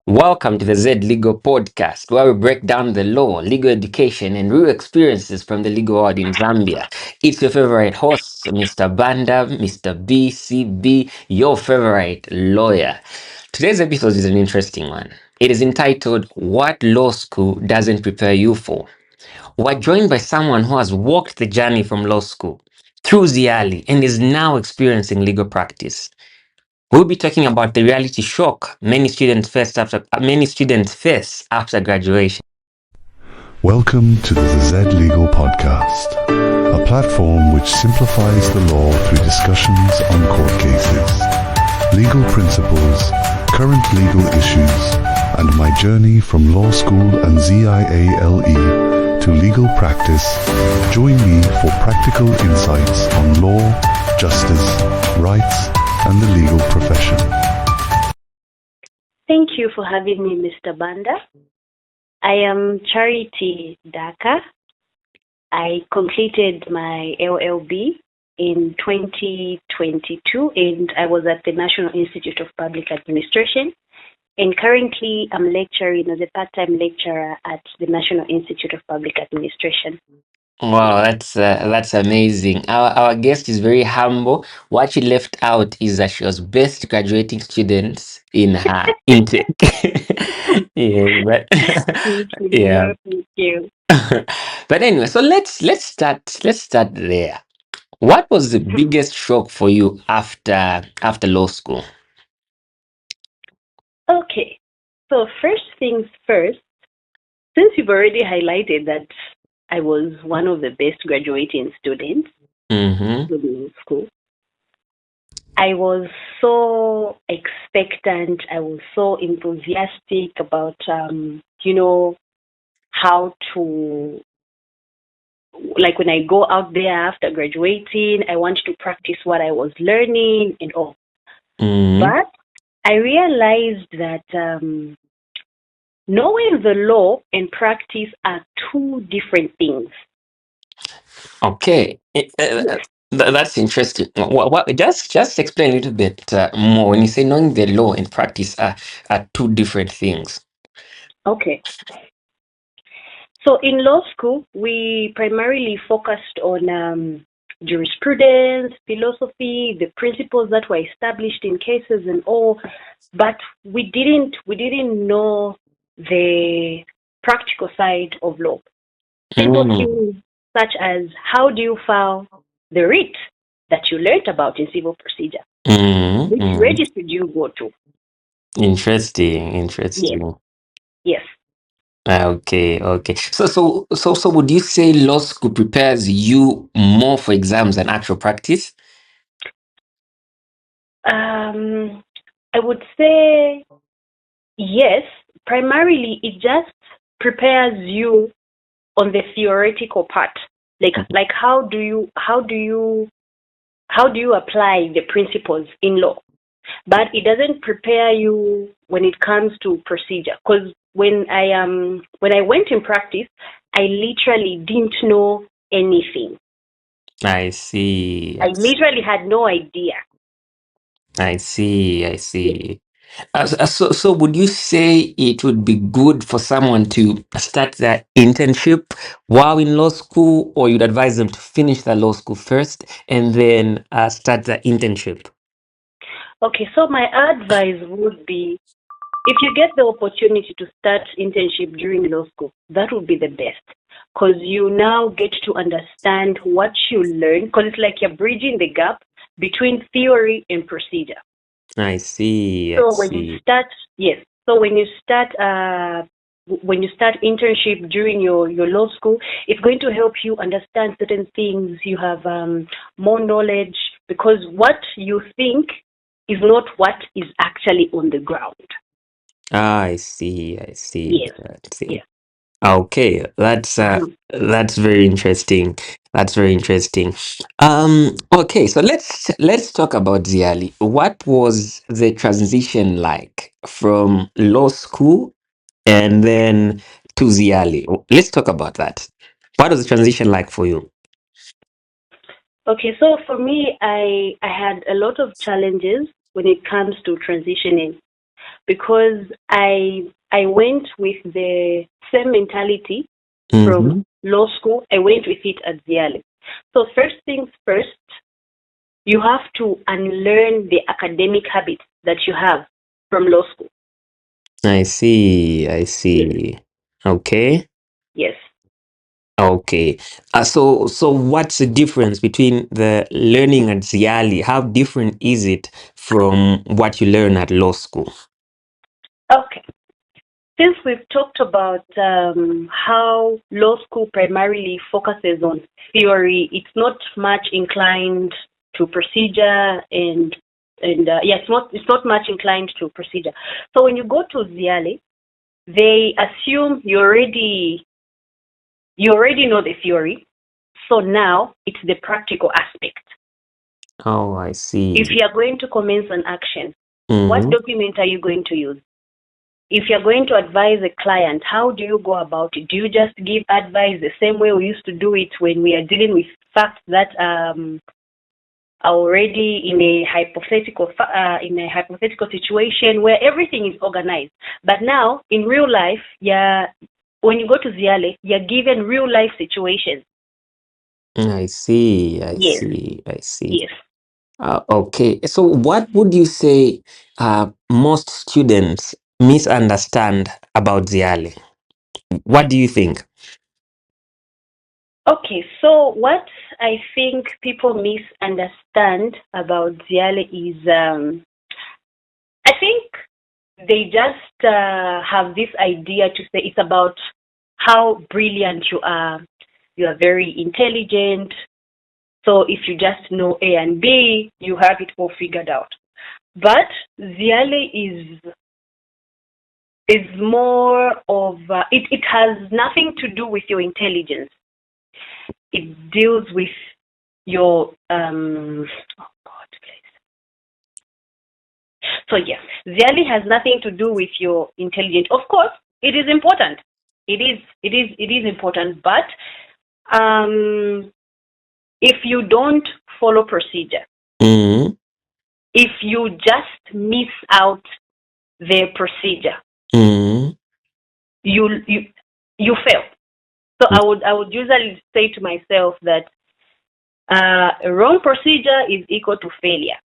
Welcome to the ZEDLEGAL Podcast, where we break down the law, legal education, and real experiences from the legal world in Zambia. It's your favorite host, Mr. Banda, Mr. BCB, your favorite lawyer. Today's episode is an interesting one. It is entitled, What Law School Doesn't Prepare You For. We're joined by someone who has walked the journey from law school through ZEALI and is now experiencing legal practice. We'll be talking about the reality shock many students face after graduation. Welcome to the ZEDLEGAL Podcast, a platform which simplifies the law through discussions on court cases, legal principles, current legal issues, and my journey from law school and ZIALE to legal practice. Join me for practical insights on law, justice, rights, and the legal profession. Thank you for having me, Mr. Banda. I am Charity Daka. I completed my LLB in 2022 and I was at the National Institute of Public Administration. And currently I'm lecturing as a part-time lecturer at the National Institute of Public Administration. Wow, that's amazing. Our guest is very humble. What she left out is that she was best graduating student in her intake. Yeah, but Thank yeah. you. Thank you. But anyway, so let's start there. What was the biggest shock for you after law school? Okay. So first things first, since you've already highlighted that I was one of the best graduating students Mm-hmm. in school, I was so expectant. I was so enthusiastic about, how to, like when I go out there after graduating, I wanted to practice what I was learning and all. Mm-hmm. But I realized that knowing the law and practice are two different things. Okay. That's interesting. Just explain a little bit more. When you say knowing the law and practice are two different things. Okay. So in law school, we primarily focused on jurisprudence, philosophy, the principles that were established in cases and all, but we didn't know the practical side of law. Simple Mm, things such as how do you file the writ that you learned about in civil procedure? Which register do you go to? Interesting, Yes, interesting. yes. Okay. So would you say law school prepares you more for exams than actual practice? I would say yes. Primarily, it just prepares you on the theoretical part. Like how do you apply the principles in law? But it doesn't prepare you when it comes to procedure. Because when I went in practice, I literally didn't know anything. I see. I literally had no idea. I see. I Yes. see. So would you say it would be good for someone to start their internship while in law school, or you'd advise them to finish their law school first and then start their internship? Okay, so my advice would be if you get the opportunity to start internship during law school, that would be the best because you now get to understand what you learn because it's like you're bridging the gap between theory and procedure. I see. I So when you see. start, yes. So when you start internship during your law school, it's going to help you understand certain things. You have more knowledge because what you think is not what is actually on the ground. I see. I see. Yes, I see. yes. Okay, that's very interesting. That's very interesting. Okay, so let's talk about ZEALI. What was the transition like from law school and then to ZEALI? Let's talk about that. What was the transition like for you? Okay, so for me, I had a lot of challenges when it comes to transitioning. because I went with the same mentality from Mm-hmm. law school. I went with it at ZEALE. So first things first, you have to unlearn the academic habits that you have from law school. I see. I Yes. see. Okay. Yes. Okay. So what's the difference between the learning at ZEALE? How different is it from what you learn at law school? Okay. Since we've talked about how law school primarily focuses on theory, it's not much inclined to procedure, and yeah, it's not much inclined to procedure. So when you go to ZEALE, they assume you already know the theory. So now it's the practical aspect. Oh, I If see. you are going to commence an action, what Mm-hmm. document are you going to use? If you're going to advise a client, how do you go about it? Do you just give advice the same way we used to do it when we are dealing with facts that are already in a hypothetical situation where everything is organized? But now in real life, yeah, when you go to ZEALE, you're given real life situations. I see. I Yes, see. I see. yes. Okay. So what would you say most students misunderstand about ZEALE? What do you think? Okay, so what I think people misunderstand about ZEALE is, I think they just have this idea to say it's about how brilliant you are. You are very intelligent. So if you just know A and B, you have it all figured out. But ZEALE is more of it has nothing to do with your intelligence. It deals with your oh God, please. So yes, ZEALE has nothing to do with your intelligence. Of course, it is important. It is important. But if you don't follow procedure, Mm-hmm. if you just miss out the procedure, Mm-hmm. you you you fail. So I would usually say to myself that a wrong procedure is equal to failure.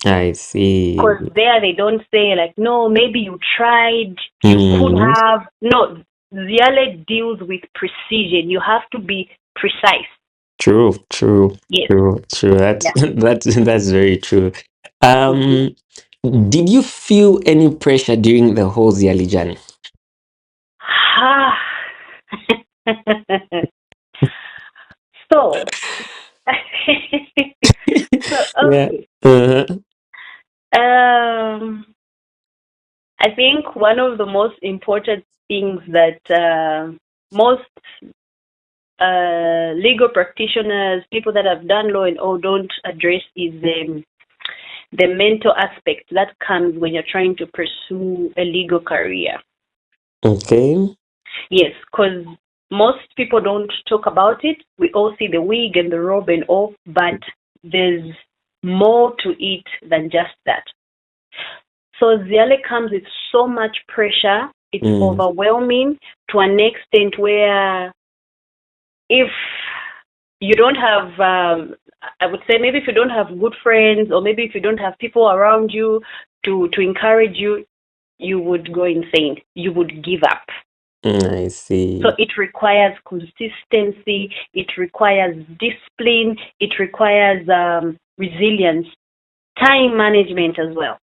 I see. Because there they don't say like, no, maybe you tried, you could Mm-hmm. have. No, ZEALE deals with precision. You have to be precise. True, true, Yes. true, true. That's Yeah. that's very true. Mhm. Um, did you feel any pressure during the whole ZEALE journey? Ah. so, so Yeah. okay. Uh-huh. Um, I think one of the most important things that most legal practitioners, people that have done law and all, don't address is the mental aspect that comes when you're trying to pursue a legal career. Okay. Yes, because most people don't talk about it. We all see the wig and the robe and all, but there's more to it than just that. So ZEALE comes with so much pressure. It's Mm, overwhelming to an extent where if you don't have, I would say maybe if you don't have good friends or maybe if you don't have people around you to encourage you, you would go insane. You would give up. I So see. it requires consistency, it requires discipline, it requires resilience, time management as well.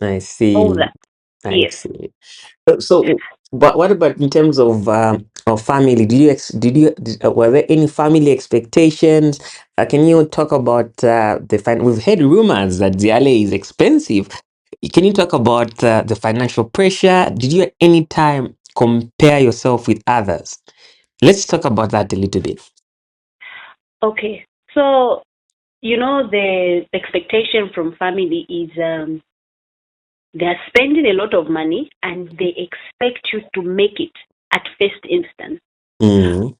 I All see. that. I Yes. see. So, but what about in terms of family? Were there any family expectations? Can you talk about We've heard rumors that ZEALE is expensive. Can you talk about the financial pressure? Did you at any time compare yourself with others? Let's talk about that a little bit. Okay. So, the expectation from family is they're spending a lot of money and they expect you to make it at first instance Mm,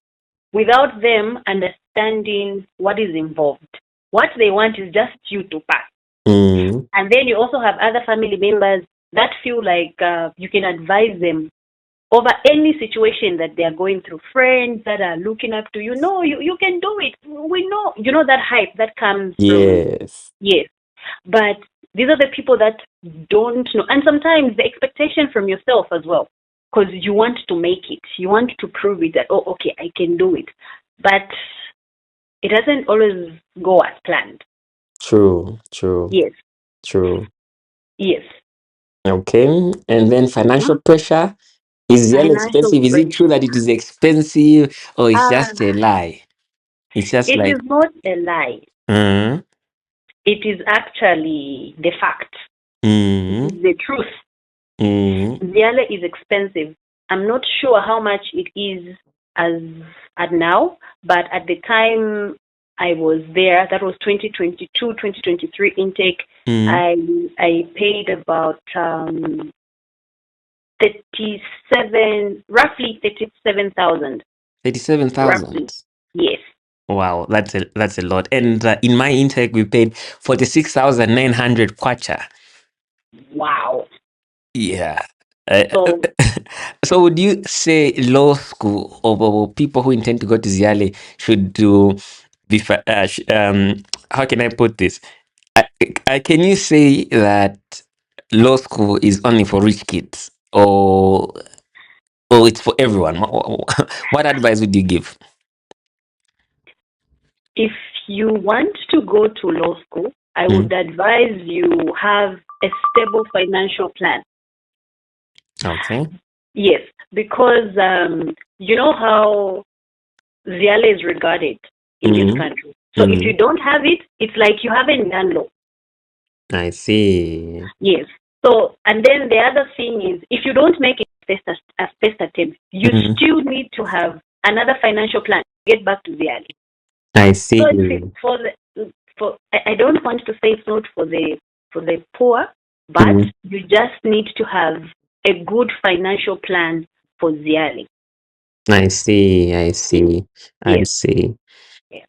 without them understanding what is involved. What they want is just you to pass. mm, And then you also have other family members. that feel like you can advise them over any situation that they are going through. Friends that are looking up to you, no, you can do it. We know, that hype that comes from, Yes. yes. But these are the people that don't know. And sometimes the expectation from yourself as well, because you want to make it. You want to prove it that, oh, okay, I can do it. But it doesn't always go as planned. True. True. Yes, True. yes. Okay. And then Mhm. financial pressure. Is Yale Financial expensive? Is it true that pressure. it is expensive, or it's Ah, just a lie? It's just it like, is not a lie. mm, It is actually the fact. It mm, is the truth. mm, Ziale is expensive. I'm not sure how much it is as at now, but at the time I was there, that was 2022, 2023 intake. mm. I paid about 37, roughly 37,000, roughly. 37,000. Yes. Wow, that's a lot. And in my intake, we paid 46,900 kwacha. Wow. Yeah. Uh, So so would you say law school or people who intend to go to Ziale should do how can I put this? Can you say that law school is only for rich kids, or it's for everyone? What advice would you give? if you want to go to law school, I Mm, would advise you have a stable financial plan. okay. Yes, because you know how Ziale is regarded in this Mm, country. So if you mm, don't have it, it's like you haven't done law. I see. Yes. So, and then the other thing is, if you don't make it first attempt, you Mm, still need to have another financial plan to get back to Ziale. I So see. it's for the for I don't want to say it's not for the poor, but Mm, you just need to have a good financial plan for Ziale. I see. I Yes. see. I Yes. see. Yes.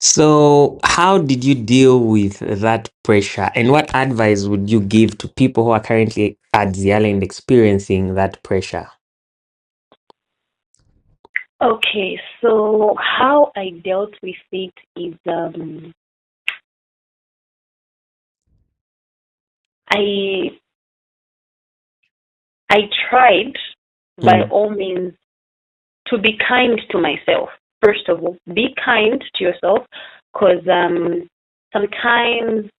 So, how did you deal with that pressure, and what advice would you give to people who are currently at Ziala and experiencing that pressure? Okay, so how I dealt with it is I I tried by Mm, all means to be kind to myself. First of all, be kind to yourself, because sometimes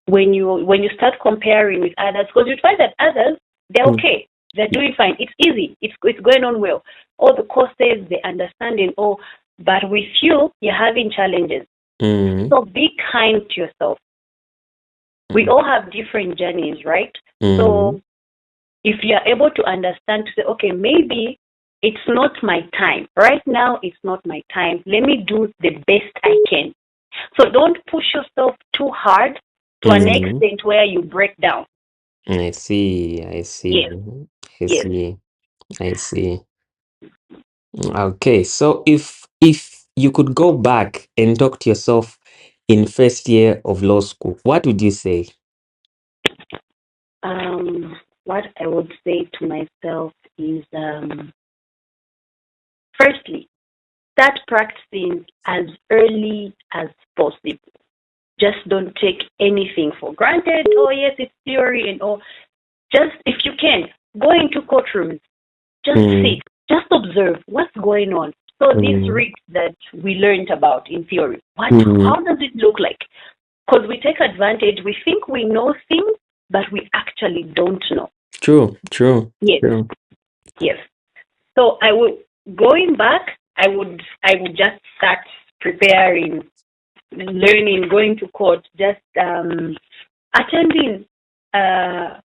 when you start comparing with others, because you find that others, they're mm, okay, they're doing fine, it's easy, it's going on well, all the courses, the understanding, all, but with you, you're having challenges. mm, So be kind to yourself. We mm, all have different journeys, right? mm. So if you are able to understand, to say, okay, maybe it's not my time right now, it's not my time, let me do the best I can. So don't push yourself too hard to an Mm. extent where you break down. I see. I see. Yes, I yes. see. I see. Okay, so if you could go back and talk to yourself in first year of law school, what would you say? What I would say to myself is, firstly, start practicing as early as possible. Just don't take anything for granted. Oh, yes, it's theory and all. Just, if you can, go into courtrooms. Just Mm, sit. Just observe what's going on. So these mm, rigs that we learned about in theory, mm. how does it look like? Because we take advantage. We think we know things, but we actually don't know. True, true, Yes, true. yes. So I would, going back, I would just start preparing, learning, going to court, just attending, uh,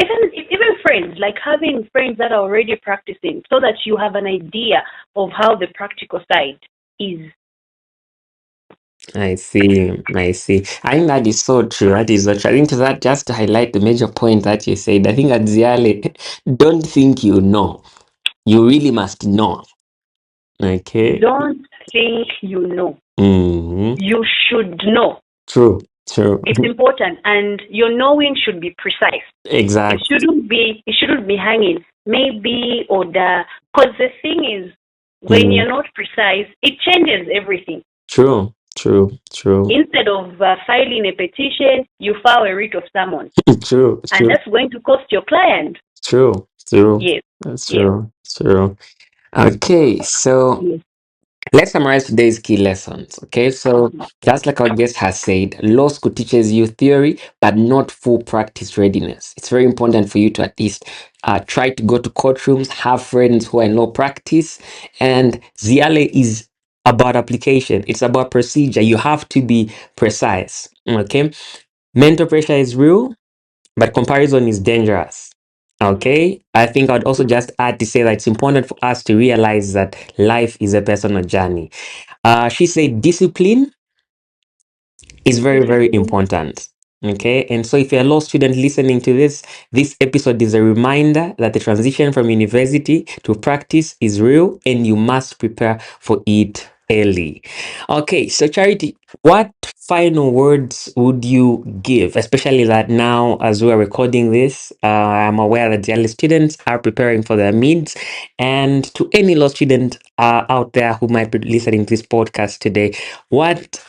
even friends, like having friends that are already practicing, so that you have an idea of how the practical side is. I see, I see. I think that is so true. That is so true. I think that just to highlight the major point that you said, I think at Ziale, don't think you know. You really must know. Okay. Don't think you know. Mm-hmm. You should know. True. True. It's important, and your knowing should be precise. It Exactly. shouldn't be hanging. Maybe or because the thing is, when Mm. you're not precise, it changes everything. True. True. True. Instead of filing a petition, you file a writ of summons, True. and True. that's going to cost your client. True. True. Yes, That's yes, true. True. Okay, so yes. let's summarize today's key lessons. Okay, so just like our guest has said, law school teaches you theory, but not full practice readiness. It's very important for you to at least try to go to courtrooms, have friends who are in law practice, and ZIALE is about application. It's about procedure. You have to be precise. Okay, mental pressure is real, but comparison is dangerous. Okay, I think I'd also just add to say that it's important for us to realize that life is a personal journey. She said discipline is very, very Discipline. important. Okay, and so if you're a law student listening to this episode is a reminder that the transition from university to practice is real and you must prepare for it early. Okay, so Charity, what final words would you give, especially that now as we're recording this, I'm aware that the early students are preparing for their mids, and to any law student out there who might be listening to this podcast today, what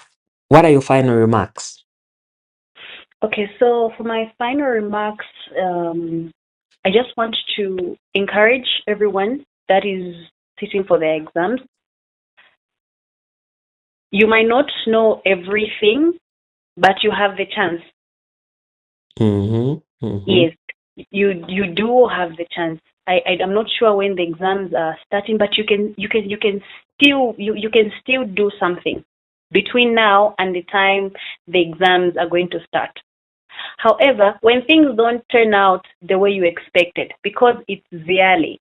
are your final remarks? Okay, so for my final remarks, I just want to encourage everyone that is sitting for their exams. You might not know everything, but you have the chance. Mm-hmm, mm-hmm. Yes, you do have the chance. I'm not sure when the exams are starting, but you can still do something between now and the time the exams are going to start. However, when things don't turn out the way you expected, because it's ZIALE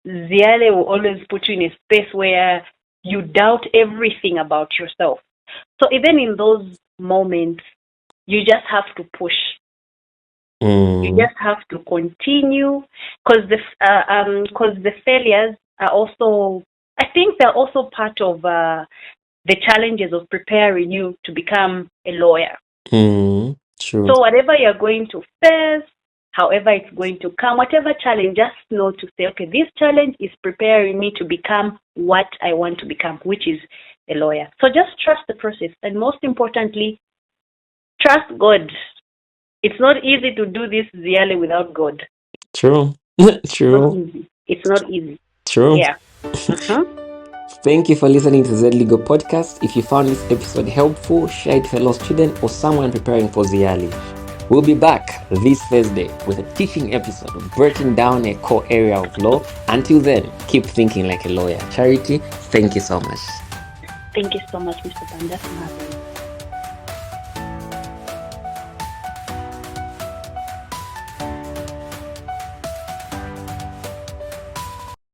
will always put you in a space where you doubt everything about yourself. So even in those moments, you just have to push. You just have to continue, because the failures are also, I think they're also part of the challenges of preparing you to become a lawyer. True. So whatever you're going to face, however it's going to come, whatever challenge, just know to say, okay, this challenge is preparing me to become what I want to become, which is a lawyer. So just trust the process, and most importantly, trust God. It's not easy to do this ZIALE without God. True. True. It's not easy. True. Yeah. Thank you for listening to the ZEDLEGAL Podcast. If you found this episode helpful, share it with a fellow student or someone preparing for ZIALE. We'll be back this Thursday with a teaching episode breaking down a core area of law. Until then, keep thinking like a lawyer. Charity, thank you so much. Thank you so much, Mr. Banda, for having me.